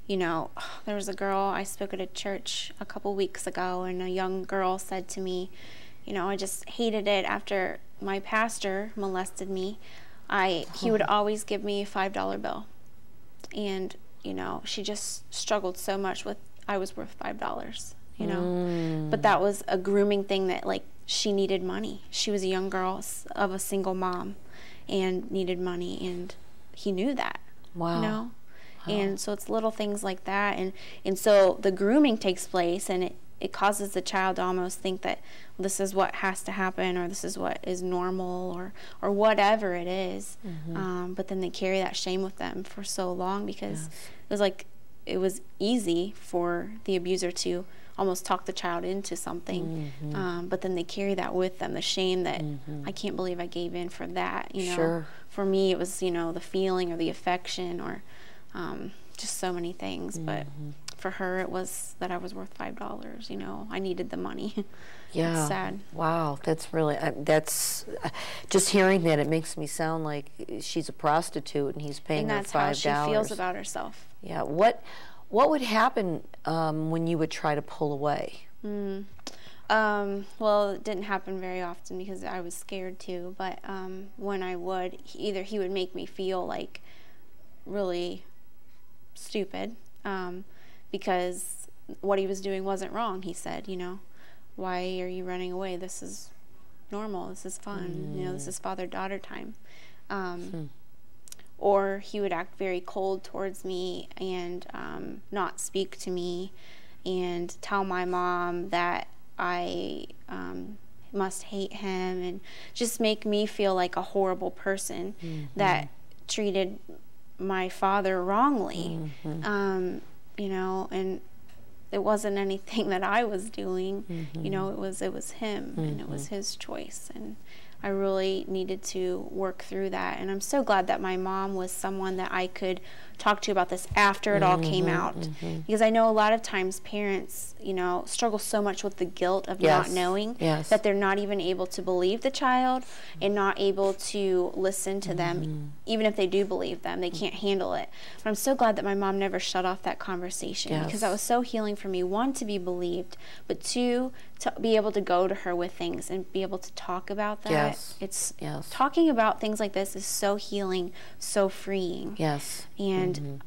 you know, there was a girl, I spoke at a church a couple weeks ago, and a young girl said to me, you know, I just hated it after my pastor molested me. He would always give me a $5 bill. And, you know, she just struggled so much with, I was worth $5, you know. But that was a grooming thing that, like, she needed money. She was a young girl of a single mom and needed money, and he knew that. Wow. You know? Wow. And so it's little things like that. And so the grooming takes place, and it causes the child to almost think that this is what has to happen, or this is what is normal, or whatever it is. But then they carry that shame with them for so long, because it was like, it was easy for the abuser to almost talk the child into something. But then they carry that with them, the shame that I can't believe I gave in for that, you know. Sure. For me, it was, you know, the feeling or the affection, or just so many things. But for her, it was that I was worth $5, you know. I needed the money. Yeah. It's sad. Wow, that's really, that's, just hearing that, it makes me sound like she's a prostitute and he's paying her $5. And that's how she feels about herself. Yeah. What would happen when you would try to pull away? Well, it didn't happen very often because I was scared too, but when I would, either he would make me feel like really stupid, because what he was doing wasn't wrong, he said, you know. Why are you running away? This is normal. This is fun. You know, this is father-daughter time. Or he would act very cold towards me and not speak to me and tell my mom that I must hate him, and just make me feel like a horrible person that treated my father wrongly. You know, and it wasn't anything that I was doing. You know, it was him, and it was his choice, and I really needed to work through that. And I'm so glad that my mom was someone that I could talk to about this after it all came out, because I know a lot of times parents, you know, struggle so much with the guilt of not knowing, that they're not even able to believe the child and not able to listen to them. Even if they do believe them, they can't handle it. But I'm so glad that my mom never shut off that conversation, because that was so healing for me. One, to be believed, but two, to be able to go to her with things and be able to talk about that. It's talking about things like this is so healing, so freeing. And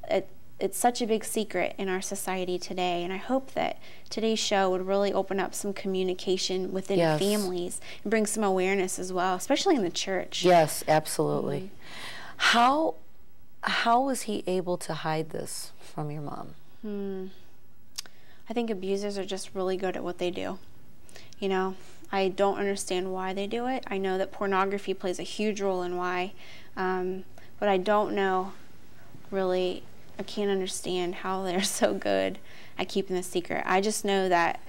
it's such a big secret in our society today, and I hope that today's show would really open up some communication within families and bring some awareness as well, especially in the church. Yes, absolutely. How was he able to hide this from your mom? I think abusers are just really good at what they do. You know, I don't understand why they do it. I know that pornography plays a huge role in why, but I don't know really, I can't understand how they're so good at keeping the secret. I just know that,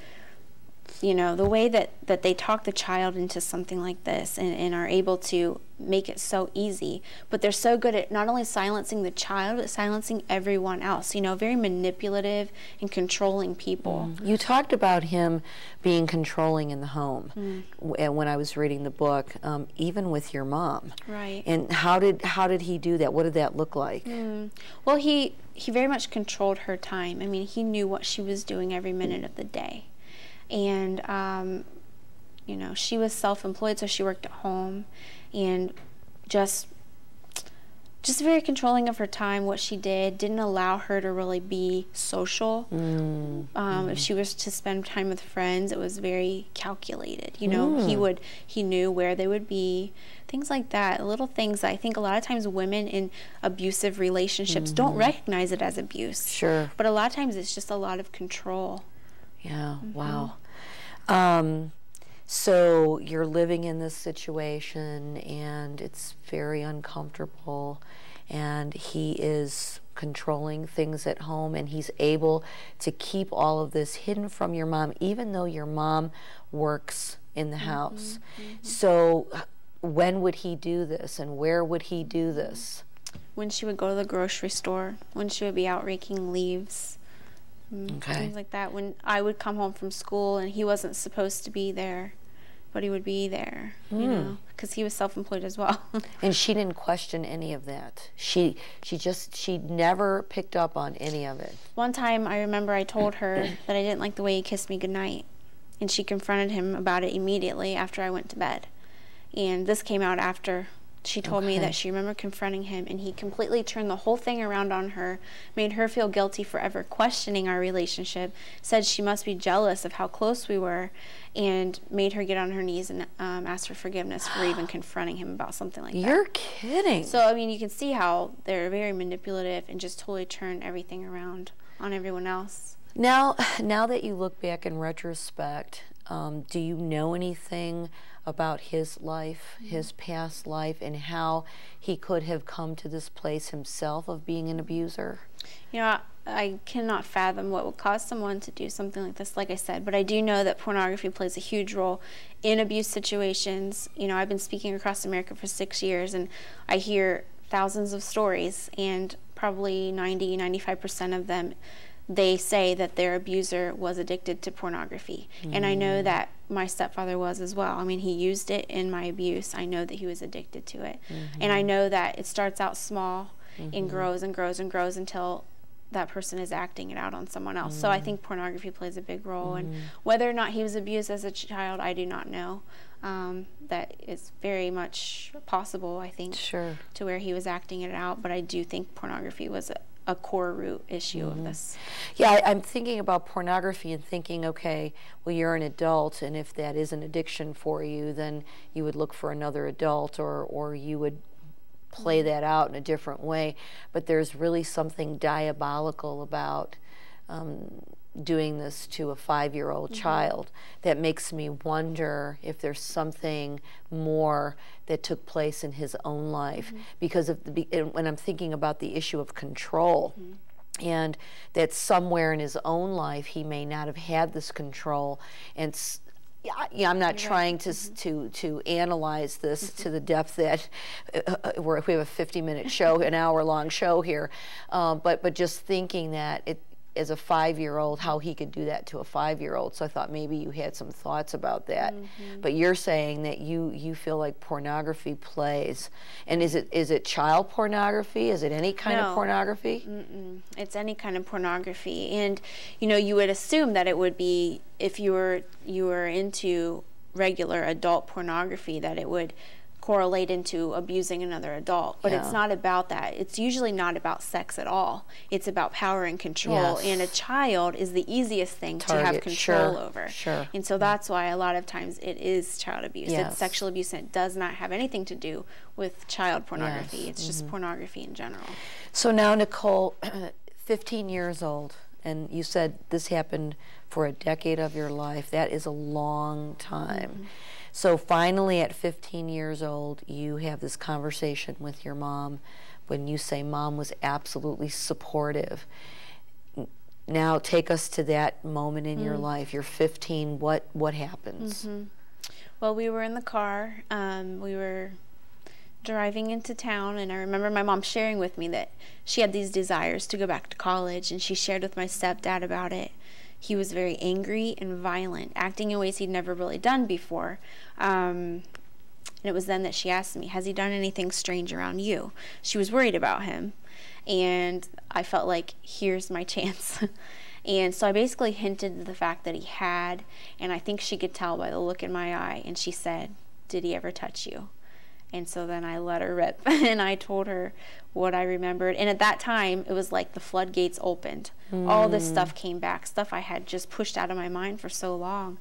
you know, the way that they talk the child into something like this and are able to make it so easy, but they're so good at not only silencing the child, but silencing everyone else, you know, very manipulative and controlling people. You talked about him being controlling in the home when I was reading the book, even with your mom. Right. And how did he do that? What did that look like? Well, he very much controlled her time. I mean, he knew what she was doing every minute of the day. And, you know, she was self-employed, so she worked at home, and just very controlling of her time, what she did, didn't allow her to really be social. If she was to spend time with friends, it was very calculated. You know, he knew where they would be, things like that, little things that I think a lot of times women in abusive relationships don't recognize it as abuse. Sure. But a lot of times it's just a lot of control. Yeah, wow. So you're living in this situation, and it's very uncomfortable, and he is controlling things at home, and he's able to keep all of this hidden from your mom, even though your mom works in the house. So when would he do this, and where would he do this? When she would go to the grocery store, when she would be out raking leaves. Things like that. When I would come home from school and he wasn't supposed to be there, but he would be there, you know, because he was self-employed as well. And she didn't question any of that. She never picked up on any of it. One time I remember I told her that I didn't like the way he kissed me goodnight, and she confronted him about it immediately after I went to bed. And this came out after she told me that she remembered confronting him, and he completely turned the whole thing around on her, made her feel guilty for ever questioning our relationship, said she must be jealous of how close we were, and made her get on her knees and ask for forgiveness for even confronting him about something like that. You're kidding. So, I mean, you can see how they're very manipulative and just totally turn everything around on everyone else. Now that you look back in retrospect, do you know anything about his life, his past life, and how he could have come to this place himself of being an abuser? You know, I cannot fathom what would cause someone to do something like this, like I said, but I do know that pornography plays a huge role in abuse situations. You know, I've been speaking across America for 6 years, and I hear thousands of stories, and probably 95% of them, they say that their abuser was addicted to pornography. And I know that my stepfather was as well. I mean, he used it in my abuse. I know that he was addicted to it. And I know that it starts out small and grows and grows and grows until that person is acting it out on someone else. So I think pornography plays a big role. And whether or not he was abused as a child, I do not know. That is very much possible, I think, to where he was acting it out. But I do think pornography was a core root issue of this. Yeah, I'm thinking about pornography and thinking, okay, well, you're an adult, and if that is an addiction for you, then you would look for another adult, or you would play that out in a different way. But there's really something diabolical about doing this to a 5-year-old child that makes me wonder if there's something more that took place in his own life, because of when I'm thinking about the issue of control, and that somewhere in his own life he may not have had this control. And yeah, I'm not trying to analyze this to the depth that we have a 50-minute show, an hour-long show here, but just thinking that as a 5-year-old, how he could do that to a 5-year-old. So I thought maybe you had some thoughts about that. But you're saying that you feel like pornography plays. And is it child pornography? Is it any kind of pornography? It's any kind of pornography. And you know, you would assume that it would be, if you were into regular adult pornography, that it would correlate into abusing another adult, but it's not about that. It's usually not about sex at all. It's about power and control, and a child is the easiest thing to have control over. And so that's why a lot of times it is child abuse. It's sexual abuse, and it does not have anything to do with child pornography. It's just pornography in general. So now, Nicole, 15 years old, and you said this happened for a decade of your life. That is a long time. So finally, at 15 years old, you have this conversation with your mom when you say Mom was absolutely supportive. Now take us to that moment in your life. You're 15. What happens? Well, we were in the car. We were driving into town, and I remember my mom sharing with me that she had these desires to go back to college, and she shared with my stepdad about it. He was very angry and violent, acting in ways he'd never really done before. And it was then that she asked me, has he done anything strange around you? She was worried about him. And I felt like, here's my chance. And so I basically hinted at the fact that he had, and I think she could tell by the look in my eye. And she said, did he ever touch you? And so then I let her rip, and I told her what I remembered. And at that time, it was like the floodgates opened. All this stuff came back, stuff I had just pushed out of my mind for so long.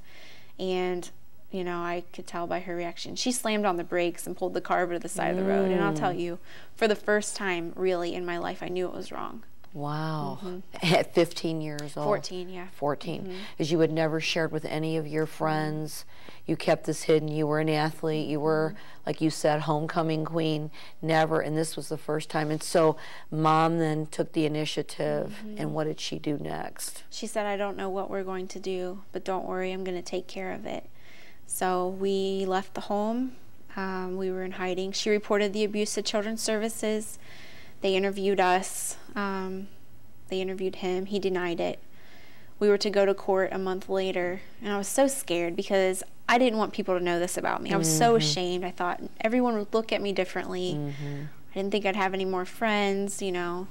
And, you know, I could tell by her reaction. She slammed on the brakes and pulled the car over to the side of the road. And I'll tell you, for the first time, really, in my life, I knew it was wrong. Wow. At 15 years old? 14, yeah. 14. Because you had never shared with any of your friends. You kept this hidden. You were an athlete. You were, like you said, homecoming queen. Never. And this was the first time. And so Mom then took the initiative. And what did she do next? She said, I don't know what we're going to do, but don't worry, I'm going to take care of it. So we left the home. We were in hiding. She reported the abuse to Children's Services. They interviewed us. They interviewed him. He denied it. we were to go to court a month later, and I was so scared because I didn't want people to know this about me. I was so ashamed. I thought everyone would look at me differently. I didn't think I'd have any more friends, you know.